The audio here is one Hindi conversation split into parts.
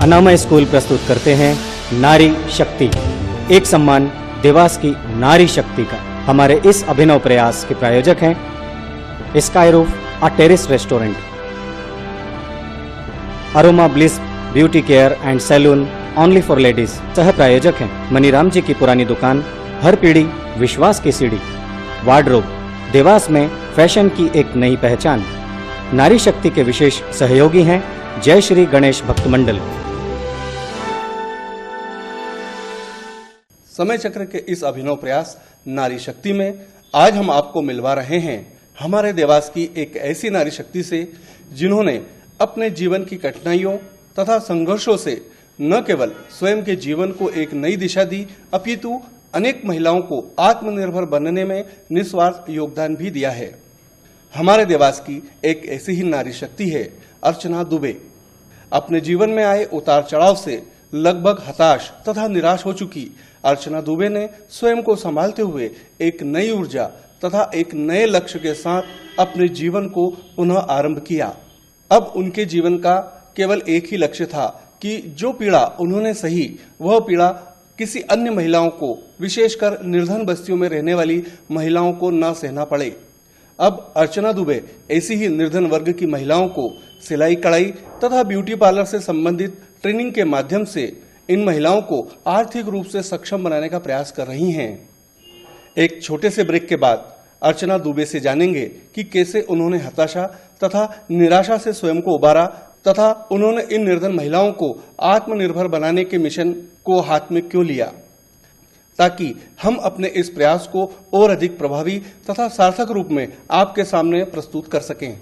अनामय स्कूल प्रस्तुत करते हैं नारी शक्ति, एक सम्मान देवास की नारी शक्ति का। हमारे इस अभिनव प्रयास के प्रायोजक हैं sky roof a terrace restaurant, aroma bliss beauty care and salon only for ladies. सह प्रायोजक हैं मनीराम जी की पुरानी दुकान हर पीढ़ी विश्वास की सीढ़ी, वार्डरोब, देवास में फैशन की एक नई पहचान। नारी शक्ति के विशेष सहयोगी हैं जय श्री गणेश भक्त मंडल। समय चक्र के इस अभिनव प्रयास नारी शक्ति में आज हम आपको मिलवा रहे हैं हमारे देवास की एक ऐसी नारी शक्ति से जिन्होंने अपने जीवन की कठिनाइयों तथा संघर्षों से न केवल स्वयं के जीवन को एक नई दिशा दी, अपितु अनेक महिलाओं को आत्मनिर्भर बनने में निस्वार्थ योगदान भी दिया है। हमारे देवास की एक ऐसी ही नारी शक्ति है अर्चना दुबे। अपने जीवन में आए उतार चढ़ाव से लगभग हताश तथा निराश हो चुकी अर्चना दुबे ने स्वयं को संभालते हुए एक नई ऊर्जा तथा एक नए लक्ष्य के साथ अपने जीवन को पुनः आरंभ किया। अब उनके जीवन का केवल एक ही लक्ष्य था कि जो पीड़ा उन्होंने सही, वह पीड़ा किसी अन्य महिलाओं को, विशेषकर निर्धन बस्तियों में रहने वाली महिलाओं को न सहना पड़े। अब अर्चना दुबे ऐसी ही निर्धन वर्ग की महिलाओं को सिलाई कढ़ाई तथा ब्यूटी पार्लर से संबंधित ट्रेनिंग के माध्यम से इन महिलाओं को आर्थिक रूप से सक्षम बनाने का प्रयास कर रही हैं। एक छोटे से ब्रेक के बाद अर्चना दुबे से जानेंगे कि कैसे उन्होंने हताशा तथा निराशा से स्वयं को उबारा तथा उन्होंने इन निर्धन महिलाओं को आत्मनिर्भर बनाने के मिशन को हाथ में क्यों लिया, ताकि हम अपने इस प्रयास को और अधिक प्रभावी तथा सार्थक रूप में आपके सामने प्रस्तुत कर सकें।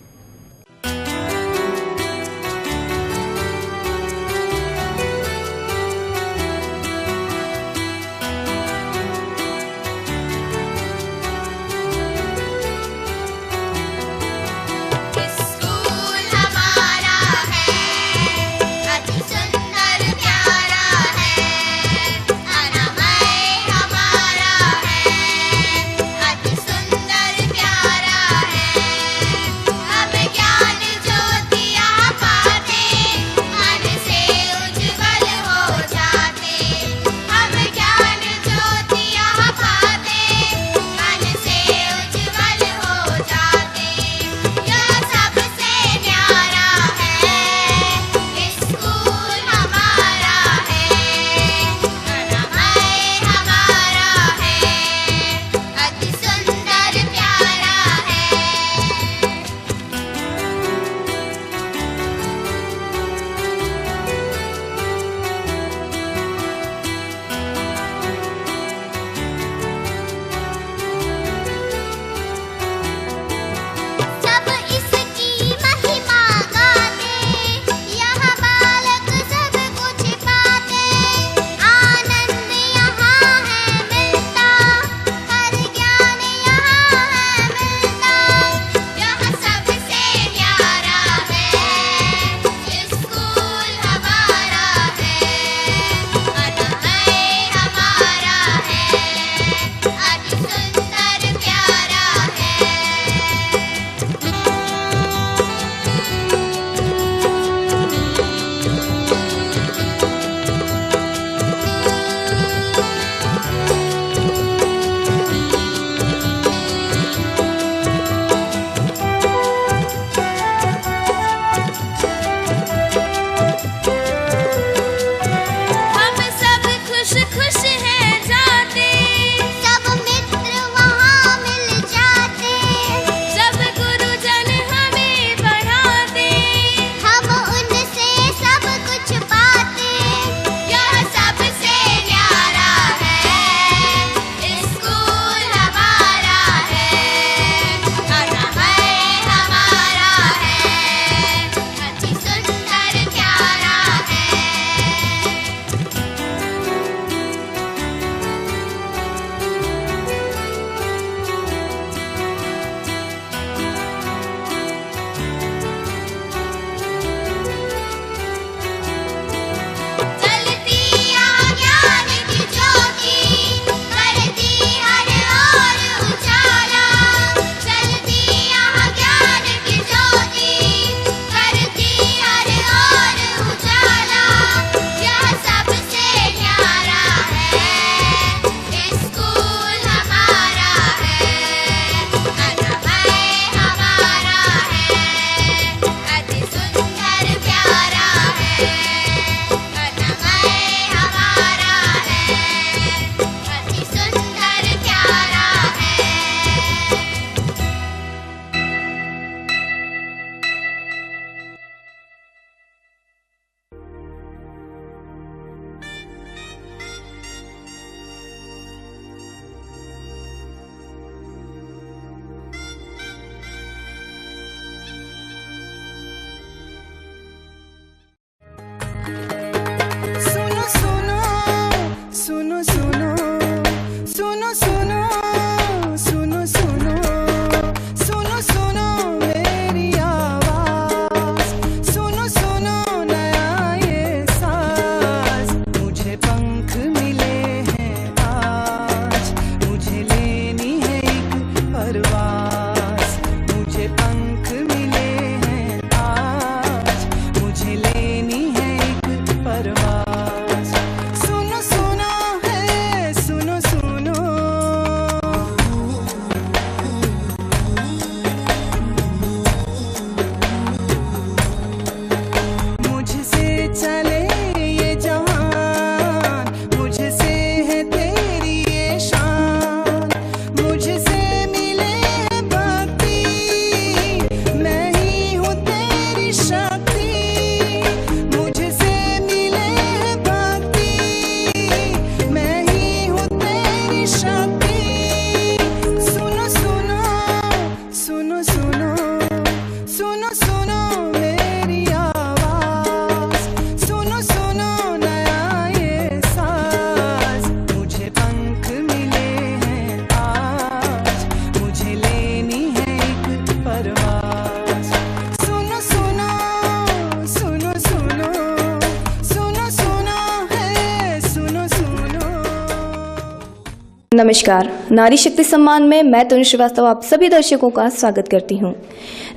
नमस्कार। नारी शक्ति सम्मान में मैं तनु श्रीवास्तव आप सभी दर्शकों का स्वागत करती हूं।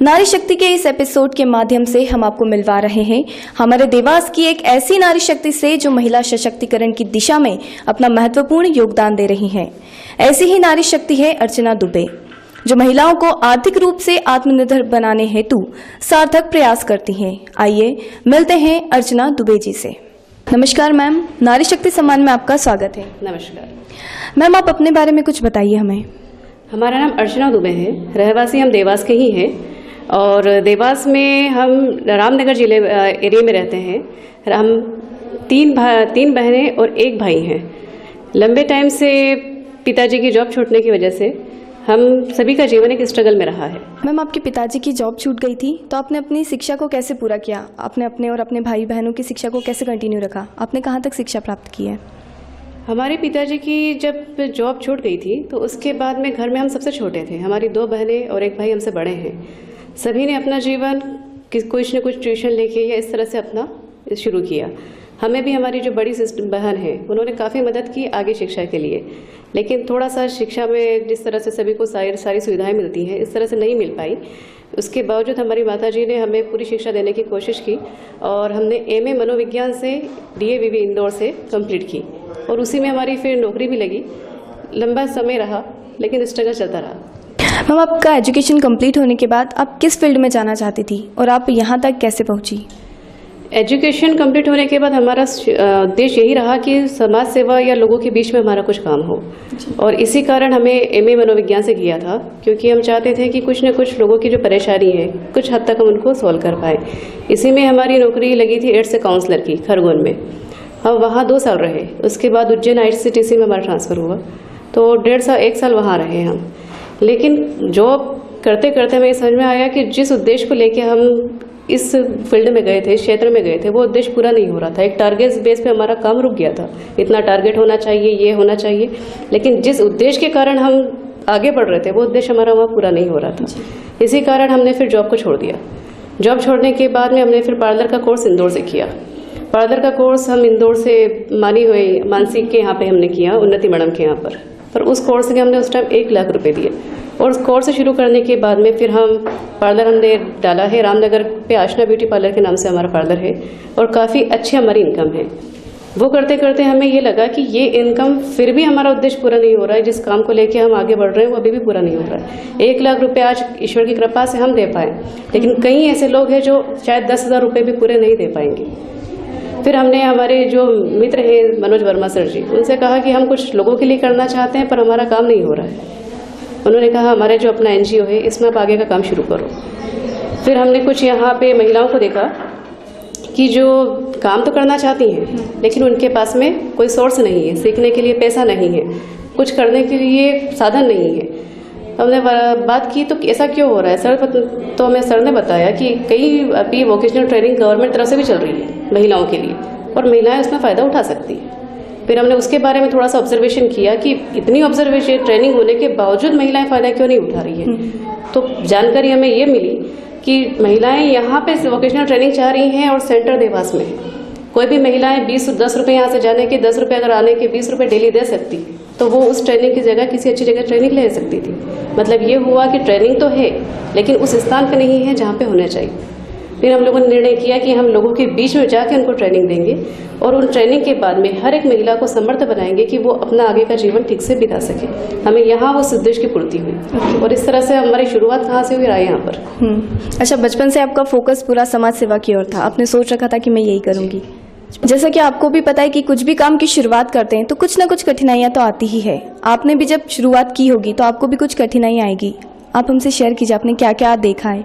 नारी शक्ति के इस एपिसोड के माध्यम से हम आपको मिलवा रहे हैं हमारे देवास की एक ऐसी नारी शक्ति से जो महिला सशक्तिकरण की दिशा में अपना महत्वपूर्ण योगदान दे रही हैं। ऐसी ही नारी शक्ति है अर्चना दुबे, जो महिलाओं को आर्थिक रूप से आत्मनिर्भर बनाने हेतु सार्थक प्रयास करती हैं। आइए मिलते हैं अर्चना दुबे जी से। नमस्कार मैम, नारी शक्ति सम्मान में आपका स्वागत है। नमस्कार मैम, आप अपने बारे में कुछ बताइए हमें। हमारा नाम अर्चना दुबे है, रहवासी हम देवास के ही हैं और देवास में हम रामनगर जिले एरिया में रहते हैं। हम तीन बहनें और एक भाई हैं। लंबे टाइम से पिताजी की जॉब छूटने की वजह से हम सभी का जीवन एक स्ट्रगल में रहा है। मैम, आपके पिताजी की जॉब छूट गई थी तो आपने अपनी शिक्षा को कैसे पूरा किया? आपने अपने और अपने भाई बहनों की शिक्षा को कैसे कंटिन्यू रखा? आपने कहाँ तक शिक्षा प्राप्त की है? हमारे पिताजी की जब जॉब छूट गई थी तो उसके बाद में घर में हम सबसे छोटे थे। हमारी 2 बहनें और एक भाई हमसे बड़े हैं। सभी ने अपना जीवन कुछ न कुछ ट्यूशन लेके या इस तरह से अपना शुरू किया। हमें भी हमारी जो बड़ी बहन है उन्होंने काफ़ी मदद की आगे शिक्षा के लिए, लेकिन थोड़ा सा शिक्षा में जिस तरह से सभी को सारी सुविधाएं मिलती हैं इस तरह से नहीं मिल पाई। उसके बावजूद हमारी माताजी ने हमें पूरी शिक्षा देने की कोशिश की और हमने MA मनोविज्ञान से DAVV इंदौर से कंप्लीट की और उसी में हमारी फिर नौकरी भी लगी। लंबा समय रहा लेकिन स्ट्रगल चलता रहा। मैम, आपका एजुकेशन कंप्लीट होने के बाद आप किस फील्ड में जाना चाहती थी और आप यहाँ तक कैसे पहुँची? एजुकेशन कंप्लीट होने के बाद हमारा उद्देश्य यही रहा कि समाज सेवा या लोगों के बीच में हमारा कुछ काम हो और इसी कारण हमें MA मनोविज्ञान से किया था, क्योंकि हम चाहते थे कि कुछ न कुछ लोगों की जो परेशानी है कुछ हद तक हम उनको सॉल्व कर पाए। इसी में हमारी नौकरी लगी थी एड्स काउंसलर की खरगोन में। हम वहाँ 2 साल रहे। उसके बाद उज्जैन ICTC में हमारा ट्रांसफ़र हुआ तो 1 साल वहाँ रहे हम। लेकिन जॉब करते करते हमें समझ में आया कि जिस उद्देश्य को लेके हम इस फील्ड में गए थे, इस क्षेत्र में गए थे, वो उद्देश्य पूरा नहीं हो रहा था। एक टारगेट बेस पे हमारा काम रुक गया था। इतना टारगेट होना चाहिए, ये होना चाहिए, लेकिन जिस उद्देश्य के कारण हम आगे बढ़ रहे थे वो उद्देश्य हमारा वहाँ पूरा नहीं हो रहा था। इसी कारण हमने फिर जॉब को छोड़ दिया। जॉब छोड़ने के बाद में हमने फिर पार्लर का कोर्स इंदौर से किया। पार्लर का कोर्स हम इंदौर से मानसी के यहाँ पे हमने किया, उन्नति मैडम के यहाँ पर उस कोर्स के हमने उस टाइम 1 लाख रुपए दिए और उस कोर्स शुरू करने के बाद में फिर हम पार्लर हमने डाला है। रामनगर पे आशना ब्यूटी पार्लर के नाम से हमारा पार्लर है और काफ़ी अच्छी हमारी इनकम है। वो करते करते हमें ये लगा कि ये इनकम फिर भी हमारा उद्देश्य पूरा नहीं हो रहा है। जिस काम को लेके हम आगे बढ़ रहे हैं वो अभी भी पूरा नहीं हो रहा है। 1 लाख रुपए आज ईश्वर की कृपा से हम दे पाए, लेकिन कई ऐसे लोग हैं जो शायद 10,000 रुपये भी पूरे नहीं दे पाएंगे। फिर हमने हमारे जो मित्र हैं मनोज वर्मा सर जी, उनसे कहा कि हम कुछ लोगों के लिए करना चाहते हैं पर हमारा काम नहीं हो रहा है। उन्होंने कहा हमारे जो अपना NGO है इसमें आप आगे का काम शुरू करो। फिर हमने कुछ यहाँ पे महिलाओं को देखा कि जो काम तो करना चाहती हैं लेकिन उनके पास में कोई सोर्स नहीं है, सीखने के लिए पैसा नहीं है, कुछ करने के लिए साधन नहीं है। हमने बात की तो ऐसा क्यों हो रहा है सर? तो हमें सर ने बताया कि कई अभी वोकेशनल ट्रेनिंग गवर्नमेंट तरफ से भी चल रही है महिलाओं के लिए और महिलाएं उसमें फ़ायदा उठा सकती हैं। फिर हमने उसके बारे में थोड़ा सा ऑब्जर्वेशन किया कि इतनी ऑब्जर्वेशन ट्रेनिंग होने के बावजूद महिलाएं फ़ायदा क्यों नहीं उठा रही है। तो जानकारी हमें ये मिली कि महिलाएं यहाँ पे वोकेशनल ट्रेनिंग चाह रही हैं और सेंटर देवास में है। कोई भी महिलाएं 10 रुपये यहाँ से जाने के 10 रुपये अगर आने के 20 रुपये डेली दे सकती तो वो उस ट्रेनिंग की जगह किसी अच्छी जगह ट्रेनिंग ले सकती थी। मतलब ये हुआ कि ट्रेनिंग तो है लेकिन उस स्थान पर नहीं है जहाँ पे होना चाहिए। फिर हम लोगों ने निर्णय किया कि हम लोगों के बीच में जाके उनको ट्रेनिंग देंगे और उन ट्रेनिंग के बाद में हर एक महिला को समर्थ बनाएंगे कि वो अपना आगे का जीवन ठीक से बिता सके। हमें यहाँ वो उद्देश्य की पूर्ति हुई और इस तरह से हमारी शुरुआत कहाँ से हुई रहा है यहाँ पर। अच्छा, बचपन से आपका फोकस पूरा समाज सेवा की ओर था। आपने सोच रखा था कि मैं यही करूँगी। जैसा कि आपको भी पता है कि कुछ भी काम की शुरुआत करते हैं तो कुछ ना कुछ कठिनाइयाँ तो आती ही है। आपने भी जब शुरुआत की होगी तो आपको भी कुछ कठिनाइयाँ आएगी। आप हमसे शेयर कीजिए, आपने क्या क्या देखा है?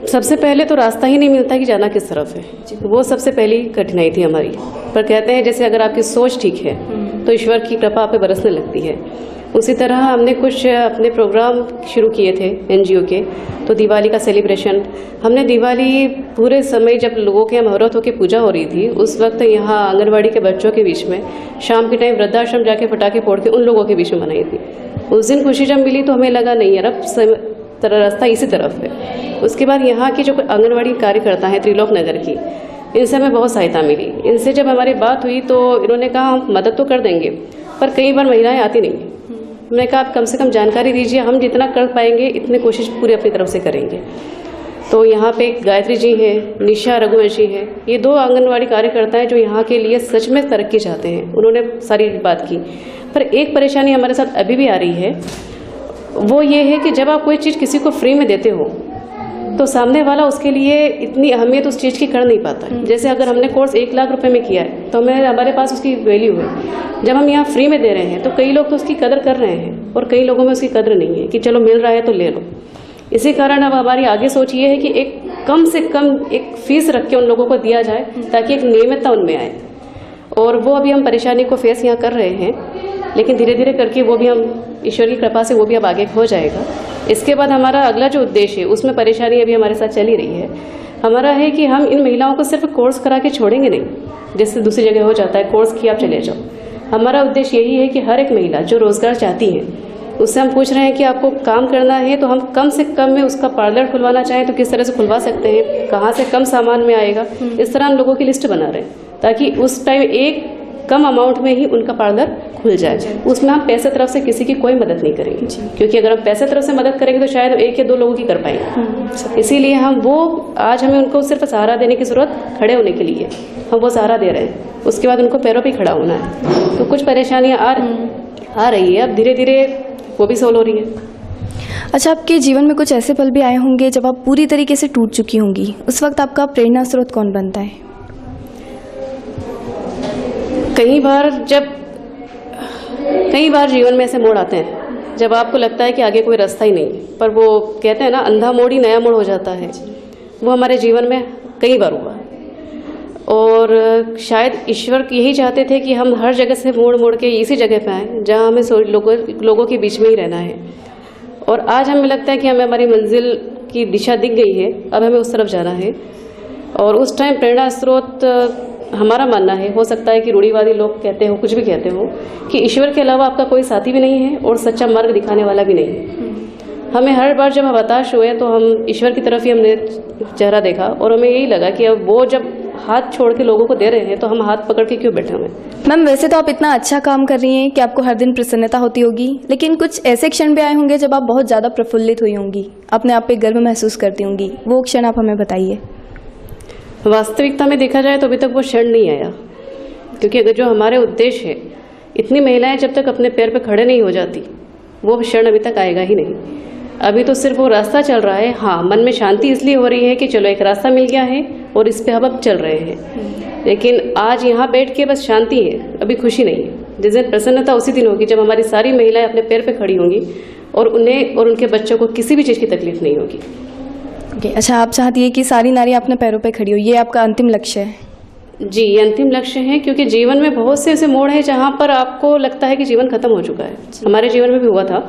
सबसे पहले तो रास्ता ही नहीं मिलता कि जाना किस तरफ है, वो सबसे पहली कठिनाई थी हमारी। पर कहते हैं जैसे अगर आपकी सोच ठीक है तो ईश्वर की कृपा आप पे बरसने लगती है। उसी तरह हमने कुछ अपने प्रोग्राम शुरू किए थे NGO के। तो दिवाली का सेलिब्रेशन हमने दिवाली पूरे समय जब लोगों के यहाँ मुहूर्त होकर पूजा हो रही थी उस वक्त यहाँ आंगनबाड़ी के बच्चों के बीच में शाम के टाइम वृद्धाश्रम जाके पटाखे फोड़ के उन लोगों के बीच में मनाई थी। उस दिन खुशी जब मिली तो हमें लगा नहीं यार अब रास्ता इसी तरफ है। उसके बाद यहाँ की जो आंगनबाड़ी कार्यकर्ता हैं त्रिलोक नगर की, इनसे हमें बहुत सहायता मिली। इनसे जब हमारी बात हुई तो इन्होंने कहा हम मदद तो कर देंगे, पर कई बार महिलाएं आती नहीं हैं। मैंने कहा आप कम से कम जानकारी दीजिए, हम जितना कर पाएंगे इतनी कोशिश पूरी अपनी तरफ से करेंगे। तो यहाँ पे गायत्री जी है, निशा रघुवंशी है, ये 2 आंगनवाड़ी कार्यकर्ता हैं जो यहाँ के लिए सच में तरक्की चाहते हैं। उन्होंने सारी बात की, पर एक परेशानी हमारे साथ अभी भी आ रही है, वो ये है कि जब आप कोई चीज़ किसी को फ्री में देते हो तो सामने वाला उसके लिए इतनी अहमियत उस चीज़ की कर नहीं पाता है। जैसे अगर हमने कोर्स 1 लाख रुपए में किया है तो हमारे पास उसकी वैल्यू है। जब हम यहाँ फ्री में दे रहे हैं तो कई लोग तो उसकी कदर कर रहे हैं और कई लोगों में उसकी कदर नहीं है कि चलो मिल रहा है तो ले लो। इसी कारण अब हमारी आगे सोच ये है कि एक कम से कम एक फीस रख के उन लोगों को दिया जाए ताकि एक नियमितता उनमें आए, और वो अभी हम परेशानी को फेस यहाँ कर रहे हैं, लेकिन धीरे धीरे करके वो भी हम ईश्वर की कृपा से वो भी अब आगे हो जाएगा। इसके बाद हमारा अगला जो उद्देश्य है उसमें परेशानी अभी हमारे साथ चली रही है। हमारा है कि हम इन महिलाओं को सिर्फ कोर्स करा के छोड़ेंगे नहीं, जैसे दूसरी जगह हो जाता है कोर्स किया आप चले जाओ। हमारा उद्देश्य यही है कि हर एक महिला जो रोजगार चाहती है उससे हम पूछ रहे हैं कि आपको काम करना है तो हम कम से कम में उसका पार्लर खुलवाना चाहें तो किस तरह से खुलवा सकते हैं, कहाँ से कम सामान में आएगा, इस तरह हम लोगों की लिस्ट बना रहे हैं ताकि उस टाइम एक कम अमाउंट में ही उनका पार्लर खुल जाए। उसमें हम पैसे तरफ से किसी की कोई मदद नहीं करेंगे, क्योंकि अगर हम पैसे तरफ से मदद करेंगे तो शायद 1 या 2 लोगों की कर पाएंगे। इसीलिए हम वो आज हमें उनको सिर्फ सहारा देने की जरूरत खड़े होने के लिए हम वो सहारा दे रहे हैं, उसके बाद उनको पैरों पे खड़ा होना है। तो कुछ परेशानियां आ रही है, अब धीरे धीरे वो भी सोल्व हो रही है। अच्छा, आपके जीवन में कुछ ऐसे पल भी आए होंगे जब आप पूरी तरीके से टूट चुकी होंगी, उस वक्त आपका प्रेरणा स्रोत कौन बनता है? कई बार जीवन में ऐसे मोड़ आते हैं जब आपको लगता है कि आगे कोई रास्ता ही नहीं, पर वो कहते हैं ना अंधा मोड़ ही नया मोड़ हो जाता है। वो हमारे जीवन में कई बार हुआ और शायद ईश्वर यही चाहते थे कि हम हर जगह से मोड़ मोड़ के इसी जगह पे आए जहाँ हमें लोगों के बीच में ही रहना है। और आज हमें लगता है कि हमें हमारी मंजिल की दिशा दिख गई है, अब हमें उस तरफ जाना है। और उस टाइम प्रेरणा स्रोत हमारा मानना है, हो सकता है कि रूढ़िवादी लोग कहते हो, कुछ भी कहते हो, कि ईश्वर के अलावा आपका कोई साथी भी नहीं है और सच्चा मार्ग दिखाने वाला भी नहीं है। हमें हर बार जब हम हताश हुए तो हम ईश्वर की तरफ ही हमने चेहरा देखा और हमें यही लगा कि अब वो जब हाथ छोड़ के लोगों को दे रहे हैं तो हम हाथ पकड़ के क्यों बैठे हुए। मैम, वैसे तो आप इतना अच्छा काम कर रही हैं कि आपको हर दिन प्रसन्नता होती होगी, लेकिन कुछ ऐसे क्षण भी आए होंगे जब आप बहुत ज़्यादा प्रफुल्लित हुई होंगी, अपने आप पे गर्व महसूस करती होंगी, वो क्षण आप हमें बताइए। वास्तविकता में देखा जाए तो अभी तक वो क्षण नहीं आया, क्योंकि अगर जो हमारे उद्देश्य है, इतनी महिलाएं जब तक अपने पैर पे खड़े नहीं हो जाती वो क्षण अभी तक आएगा ही नहीं। अभी तो सिर्फ वो रास्ता चल रहा है। हाँ, मन में शांति इसलिए हो रही है कि चलो एक रास्ता मिल गया है और इस पे हम अब चल रहे हैं, लेकिन आज यहाँ बैठ के बस शांति है, अभी खुशी नहीं है। जिस दिन प्रसन्नता उसी दिन होगी जब हमारी सारी महिलाएं अपने पैर पे खड़ी होंगी और उन्हें और उनके बच्चों को किसी भी चीज़ की तकलीफ नहीं होगी। अच्छा, आप चाहती है कि सारी नारी अपने पैरों पे खड़ी हो, ये आपका अंतिम लक्ष्य है? जी, ये अंतिम लक्ष्य है, क्योंकि जीवन में बहुत से ऐसे मोड़ हैं जहाँ पर आपको लगता है कि जीवन खत्म हो चुका है। हमारे जीवन में भी हुआ था,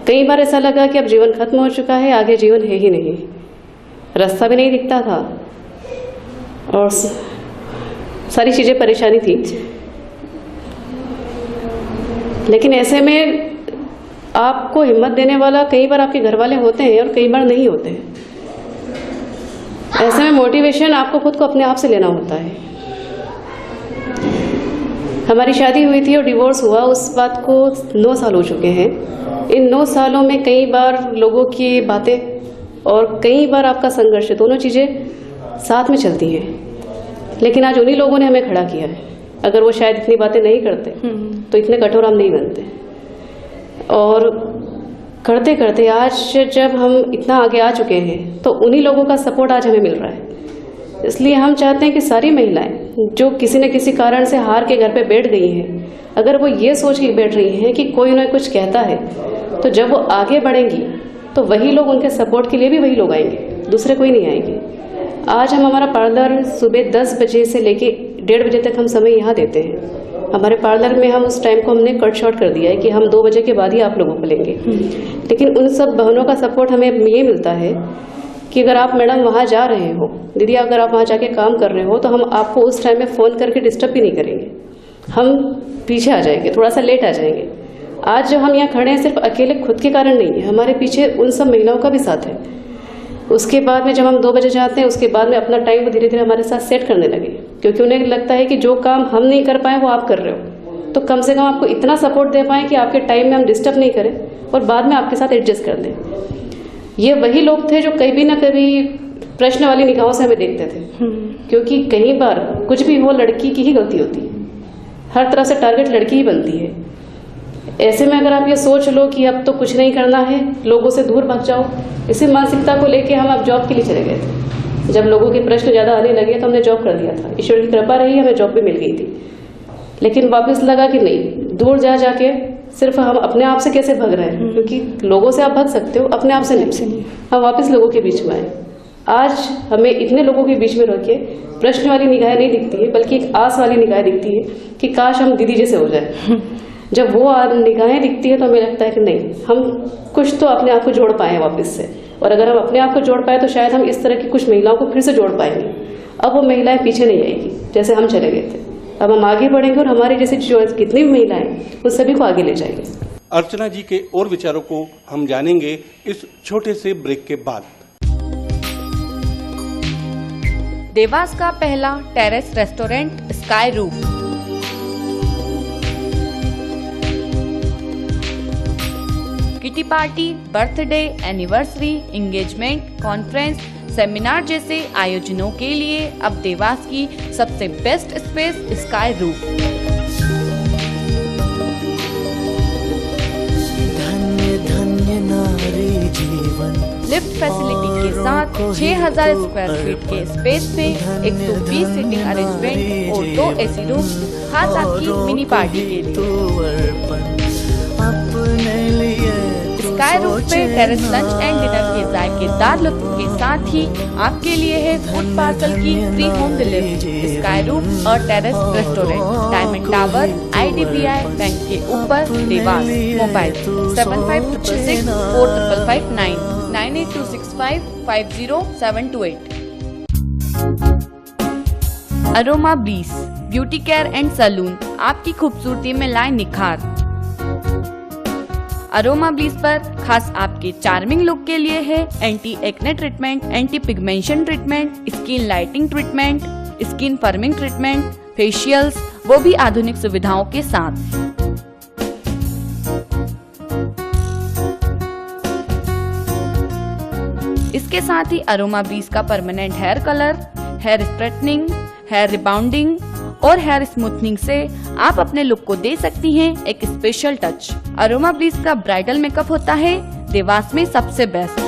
कई बार ऐसा लगा कि अब जीवन खत्म हो चुका है, आगे जीवन है ही नहीं, रास्ता भी नहीं दिखता था और सारी चीजें परेशानी थी। लेकिन ऐसे में आपको हिम्मत देने वाला कई बार आपके घर वाले होते हैं और कई बार नहीं होते हैं। ऐसे में मोटिवेशन आपको खुद को अपने आप से लेना होता है। हमारी शादी हुई थी और डिवोर्स हुआ, उस बात को 9 साल हो चुके हैं। इन 9 सालों में कई बार लोगों की बातें और कई बार आपका संघर्ष, दोनों चीज़ें साथ में चलती हैं, लेकिन आज उन्हीं लोगों ने हमें खड़ा किया है। अगर वो शायद इतनी बातें नहीं करते तो इतने कठोर हम नहीं बनते। और करते करते आज जब हम इतना आगे आ चुके हैं तो उन्हीं लोगों का सपोर्ट आज हमें मिल रहा है। इसलिए हम चाहते हैं कि सारी महिलाएं जो किसी न किसी कारण से हार के घर पे बैठ गई हैं, अगर वो ये सोच के बैठ रही हैं कि कोई उन्हें कुछ कहता है, तो जब वो आगे बढ़ेंगी तो वही लोग, उनके सपोर्ट के लिए भी वही लोग आएंगे, दूसरे कोई नहीं आएंगे। आज हम हमारा पार्लर सुबह 10 बजे से लेके 1:30 बजे तक हम समय यहाँ देते हैं। हमारे पार्लर में हम उस टाइम को हमने कट शॉर्ट कर दिया है कि हम 2 बजे के बाद ही आप लोगों को लेंगे। लेकिन उन सब बहनों का सपोर्ट हमें ये मिलता है कि अगर आप मैडम वहाँ जा रहे हो, दीदी अगर आप वहाँ जाके काम कर रहे हो, तो हम आपको उस टाइम में फ़ोन करके डिस्टर्ब भी नहीं करेंगे, हम पीछे आ जाएंगे, थोड़ा सा लेट आ जाएंगे। आज जो हम यहाँ खड़े हैं सिर्फ अकेले खुद के कारण नहीं है, हमारे पीछे उन सब महिलाओं का भी साथ है। उसके बाद में जब हम 2 बजे जाते हैं, उसके बाद में अपना टाइम वो धीरे धीरे हमारे साथ सेट करने लगे, क्योंकि उन्हें लगता है कि जो काम हम नहीं कर पाए वो आप कर रहे हो, तो कम से कम आपको इतना सपोर्ट दे पाएँ कि आपके टाइम में हम डिस्टर्ब नहीं करें और बाद में आपके साथ एडजस्ट कर दें। ये वही लोग थे जो कभी ना कभी प्रश्न वाली निगाहों से हमें देखते थे, क्योंकि कई बार कुछ भी हो लड़की की ही गलती होती है, हर तरह से टारगेट लड़की ही बनती है। ऐसे में अगर आप ये सोच लो कि अब तो कुछ नहीं करना है, लोगों से दूर भाग जाओ, इसी मानसिकता को लेके हम अब जॉब के लिए चले गए थे। जब लोगों के प्रश्न ज़्यादा आने लगे तो हमने जॉब कर दिया था। ईश्वर की कृपा रही, हमें जॉब भी मिल गई थी। लेकिन वापस लगा कि नहीं, दूर जा जाके सिर्फ हम अपने आप से कैसे भाग रहे हैं, क्योंकि लोगों से आप भाग सकते हो, अपने आप से नहीं। हम वापस लोगों के बीच में आए। आज हमें इतने लोगों के बीच में रह के प्रश्न वाली निगाहें नहीं दिखती है, बल्कि एक आस वाली निगाह दिखती है कि काश हम दीदी जैसे हो जाए। जब वो निगाहें दिखती है तो हमें लगता है कि नहीं, हम कुछ तो अपने आप को जोड़ पाए वापस से, और अगर हम अपने आप को जोड़ पाए तो शायद हम इस तरह की कुछ महिलाओं को फिर से जोड़ पाएंगे। अब वो महिलाएं पीछे नहीं आएगी जैसे हम चले गए थे, अब हम आगे बढ़ेंगे और हमारे जैसे जो कितनी भी महिलाएं उन सभी को आगे ले जाएंगे। अर्चना जी के और विचारों को हम जानेंगे इस छोटे से ब्रेक के बाद। देवास का पहला terrace restaurant sky roof. Kitty party, birthday, anniversary, engagement, conference, seminar जैसे आयोजनों के लिए अब देवास की सबसे बेस्ट स्पेस स्काई रूफ। धन्य धन्य नारी जीवन। लिफ्ट फैसिलिटी के साथ 6000 स्क्वायर फीट के स्पेस में 120 सीटिंग अरेंजमेंट और 2 एसी रूम, खास आपकी मिनी पार्टी के लिए। स्काई रूफ पे टेरेस लंच एंड डिनर के जायकेदार लुत्फ के साथ ही आपके लिए है फूड पार्सल की free home delivery. Sky roof और terrace restaurant, diamond tower, IDBI bank के ऊपर, Dewas. Mobile 7566 4559 98265 50728। Aroma bliss beauty care and salon आपकी खूबसूरती में लाए निखार। अरोमा ब्लीस पर खास आपके चार्मिंग लुक के लिए है anti acne treatment, anti pigmentation treatment, skin lightening treatment, skin firming treatment, facials, वो भी आधुनिक सुविधाओं के साथ। इसके साथ ही अरोमा ब्लीस का permanent hair colour, hair straightening, hair rebounding और हेयर स्मूथनिंग से आप अपने लुक को दे सकती हैं एक स्पेशल टच। अरोमा ब्लीस का ब्राइडल मेकअप होता है देवास में सबसे best.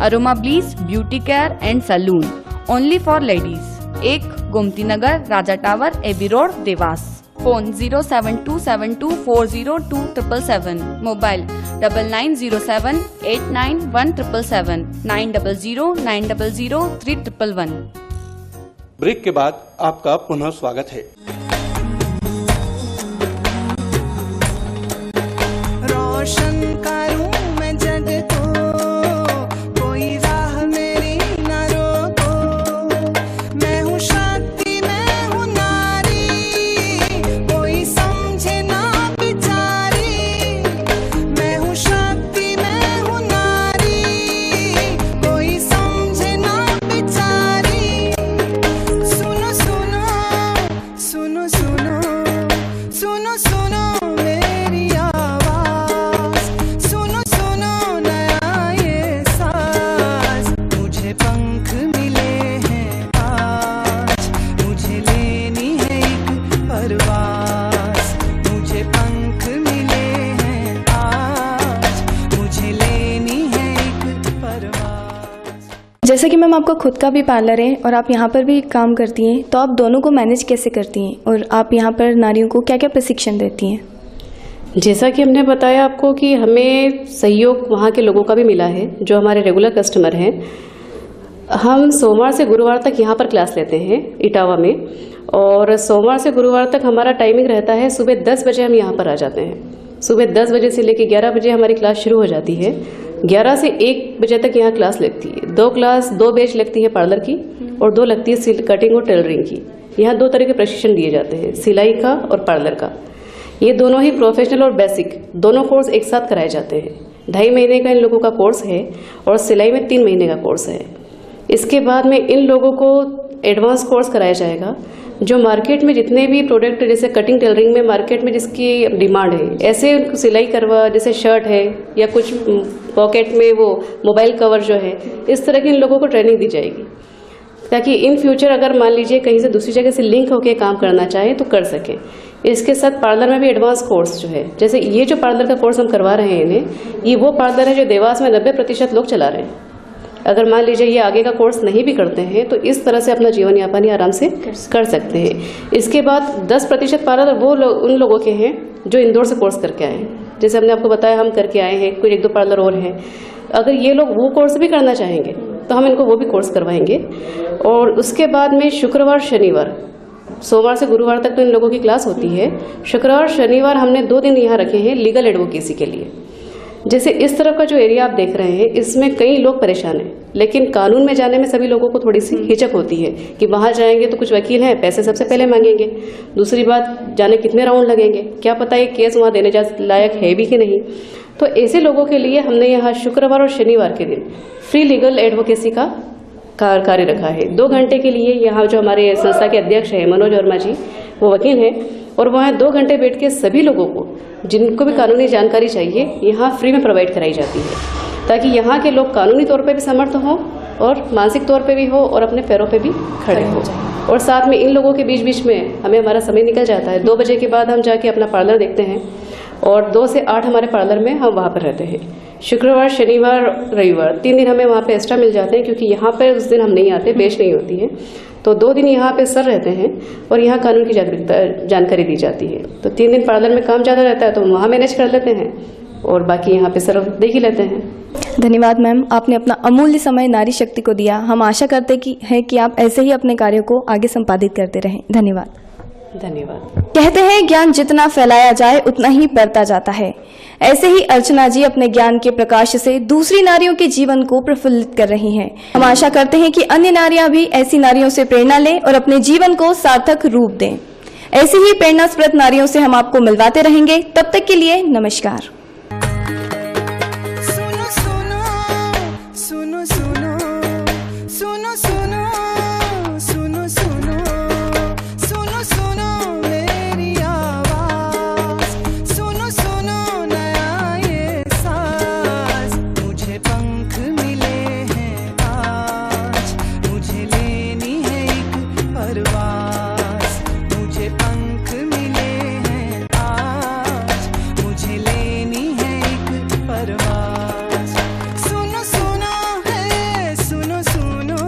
Aroma bliss beauty care and salon only for ladies, 1 Gomti Nagar, Raja tower, AB road, Dewas. Phone 07272402777। Mobile 9907891777 9009003111। Break के बाद आपका पुनः स्वागत है। रोशन करूं मैं जग को, कोई राह मेरी न रोको। मैं हूँ शक्ति, मैं हूँ नारी, कोई समझे ना बिचारी। मैं हूँ शक्ति, मैं हूँ नारी, कोई समझे ना बिचारी। सुनो सुनो सुनो सुनो सुनो सुनो मेरी आवाज, सुनो सुनो नया ये साज। मुझे पंख मिले हैं आज, मुझे लेनी है एक परवाज। मुझे पंख मिले हैं आज, मुझे लेनी है एक परवाज। जैसा कि मैम आपका खुद का भी पार्लर है और आप यहाँ पर भी काम करती हैं, तो आप दोनों को मैनेज कैसे करती हैं और आप यहाँ पर नारियों को क्या क्या प्रशिक्षण देती हैं? जैसा कि हमने बताया आपको कि हमें सहयोग वहाँ के लोगों का भी मिला है जो हमारे रेगुलर कस्टमर हैं। हम सोमवार से गुरुवार तक यहाँ पर क्लास लेते हैं इटावा में, और सोमवार से गुरुवार तक हमारा टाइमिंग रहता है सुबह 10 बजे हम यहाँ पर आ जाते हैं। सुबह 10 बजे से लेकर 11 बजे हमारी क्लास शुरू हो जाती है। 11 से 1 बजे तक यहाँ क्लास लगती है। 2 बैच लगती है पार्लर की और 2 लगती है कटिंग और टेलरिंग की। यहाँ 2 तरह के प्रशिक्षण दिए जाते हैं, सिलाई का और पार्लर का। ये दोनों ही प्रोफेशनल और बेसिक दोनों कोर्स एक साथ कराए जाते हैं। 2.5 महीने का इन लोगों का कोर्स है और सिलाई में 3 महीने का कोर्स है। इसके बाद में इन लोगों को एडवांस कोर्स कराया जाएगा। जो मार्केट में जितने भी प्रोडक्ट जैसे कटिंग टेलरिंग में मार्केट में जिसकी डिमांड है, ऐसे उनको सिलाई करवा, जैसे शर्ट है या कुछ पॉकेट में वो मोबाइल कवर जो है, इस तरह की इन लोगों को ट्रेनिंग दी जाएगी, ताकि इन फ्यूचर अगर मान लीजिए कहीं से दूसरी जगह से लिंक होकर काम करना चाहे तो कर सकें। इसके साथ पार्लर में भी एडवांस कोर्स जो है, जैसे ये जो पार्लर का कोर्स हम करवा रहे हैं इन्हें, ये वो पार्लर है जो देवास में 90% लोग चला रहे हैं। अगर मान लीजिए ये आगे का कोर्स नहीं भी करते हैं तो इस तरह से अपना जीवन यापन आराम से कर सकते हैं। इसके बाद 10% पार्लर वो उन लोगों के हैं जो इंदौर से कोर्स करके आए हैं। जैसे हमने आपको बताया हम करके आए हैं, कुछ 1-2 पार्लर और हैं। अगर ये लोग वो कोर्स भी करना चाहेंगे तो हम इनको वो भी कोर्स करवाएंगे। और उसके बाद में शुक्रवार शनिवार, सोमवार से गुरुवार तक तो इन लोगों की क्लास होती है। शुक्रवार शनिवार हमने 2 दिन यहाँ रखे हैं लीगल एडवोकेसी के लिए। जैसे इस तरफ का जो एरिया आप देख रहे हैं, इसमें कई लोग परेशान हैं, लेकिन कानून में जाने में सभी लोगों को थोड़ी सी हिचक होती है कि वहाँ जाएंगे तो कुछ वकील हैं, पैसे सबसे पहले मांगेंगे। दूसरी बात, जाने कितने राउंड लगेंगे, क्या पता ये केस वहाँ देने लायक है भी कि नहीं। तो ऐसे लोगों के लिए हमने यहाँ शुक्रवार और शनिवार के दिन फ्री लीगल एडवोकेसी का कार्य रखा है। 2 घंटे के लिए यहाँ जो हमारे संस्था के अध्यक्ष हैं मनोज वर्मा जी, वो वकील हैं, और वहाँ 2 घंटे बैठ के सभी लोगों को जिनको भी कानूनी जानकारी चाहिए यहाँ फ्री में प्रोवाइड कराई जाती है, ताकि यहाँ के लोग कानूनी तौर पे भी समर्थ हों और मानसिक तौर पे भी हो और अपने पैरों पे भी खड़े हों। और साथ में इन लोगों के बीच में हमें हमारा समय निकल जाता है। 2 बजे के बाद हम जाके अपना पार्लर देखते हैं और 2 से 8 हमारे पार्लर में हम वहाँ पर रहते हैं। शुक्रवार शनिवार रविवार 3 दिन हमें वहाँ पे एक्स्ट्रा मिल जाते हैं, क्योंकि यहाँ पे उस दिन हम नहीं आते, पेश नहीं होती है। तो 2 दिन यहाँ पे सर रहते हैं और यहाँ कानून की जानकारी दी जाती है। तो 3 दिन पार्लर में काम ज़्यादा रहता है तो वहाँ मैनेज कर लेते हैं और बाकी यहाँ पे सर देख ही लेते हैं। धन्यवाद मैम, आपने अपना अमूल्य समय नारी शक्ति को दिया। हम आशा करते हैं कि आप ऐसे ही अपने कार्यों को आगे संपादित करते रहें। धन्यवाद। धन्यवाद। कहते हैं ज्ञान जितना फैलाया जाए उतना ही बढ़ता जाता है। ऐसे ही अर्चना जी अपने ज्ञान के प्रकाश से दूसरी नारियों के जीवन को प्रफुल्लित कर रही हैं। हम आशा करते हैं कि अन्य नारियां भी ऐसी नारियों से प्रेरणा लें और अपने जीवन को सार्थक रूप दें। ऐसी ही प्रेरणास्पद नारियों से हम आपको मिलवाते रहेंगे। तब तक के लिए नमस्कार। सुनो सुनो सुनो सुनो सुनो सुनो सुनो सुनो सुनो सुनो मेरी आवाज, सुनो सुनो नया ये साज। मुझे पंख मिले हैं आज, मुझे लेनी है एक परवाज। मुझे पंख मिले हैं आज, मुझे लेनी है एक परवाज। सुनो सुनो है सुनो सुनो।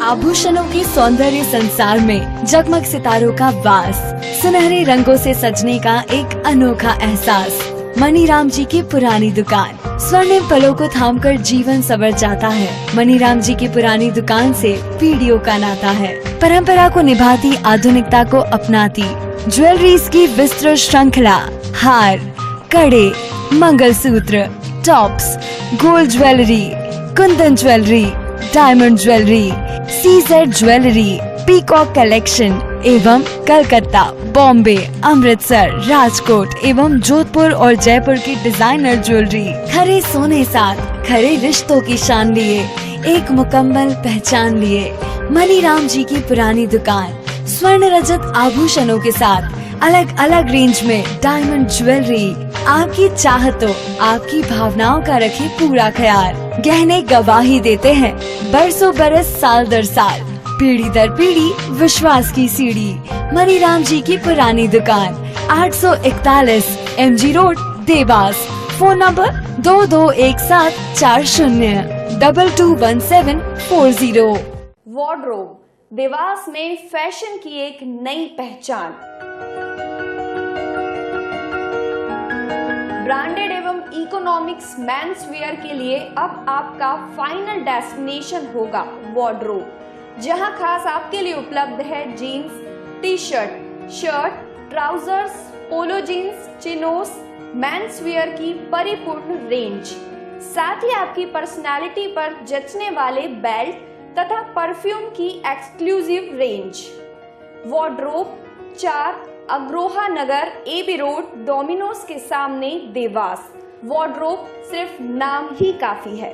आभूषणों के सौंदर्य संसार में जगमग सितारों का वास, सुनहरे रंगों से सजने का एक अनोखा एहसास। मनीराम जी की पुरानी दुकान, स्वर्णिम पलों को थामकर जीवन संवर जाता है। मनीराम जी की पुरानी दुकान से पीढ़ियों का नाता है। परंपरा को निभाती, आधुनिकता को अपनाती, ज्वेलरीज की विस्तृत श्रृंखला, हार, कड़े, mangalsutra, tops, gold jewellery, Kundan jewellery, diamond jewellery, CZ jewellery, peacock collection एवं कलकत्ता, बॉम्बे, अमृतसर, राजकोट एवं जोधपुर और जयपुर की डिजाइनर ज्वेलरी। खरे सोने साथ खरे रिश्तों की शान लिए, एक मुकम्मल पहचान लिए। मनीराम जी की पुरानी दुकान, स्वर्ण रजत आभूषणों के साथ अलग अलग रेंज में डायमंड ज्वेलरी। आपकी चाहतों, आपकी भावनाओं का रखे पूरा ख्याल। गहने गवाही देते हैं बरसों बरस, साल दर साल, पीढ़ी दर पीढ़ी विश्वास की सीढ़ी। मनीराम जी की पुरानी दुकान, 841 MG road, Dewas. Phone number 221740 221740। Wardrobe, Dewas में फैशन की एक नई पहचान। ब्रांडेड एवं इकोनॉमिक्स मेंस वेयर के लिए अब आपका फाइनल डेस्टिनेशन होगा वार्डरोब, जहां खास आपके लिए उपलब्ध है jeans, T shirt, shirt, trousers, polo jeans, chinos, men's wear की परिपूर्ण रेंज। साथ ही आपकी पर्सनालिटी पर जचने वाले बेल्ट तथा परफ्यूम की एक्सक्लूसिव रेंज। वार्डरोब 4 अग्रोहा नगर, AB रोड, डोमिनोज के सामने, देवास। वार्डरोब सिर्फ नाम ही काफी है।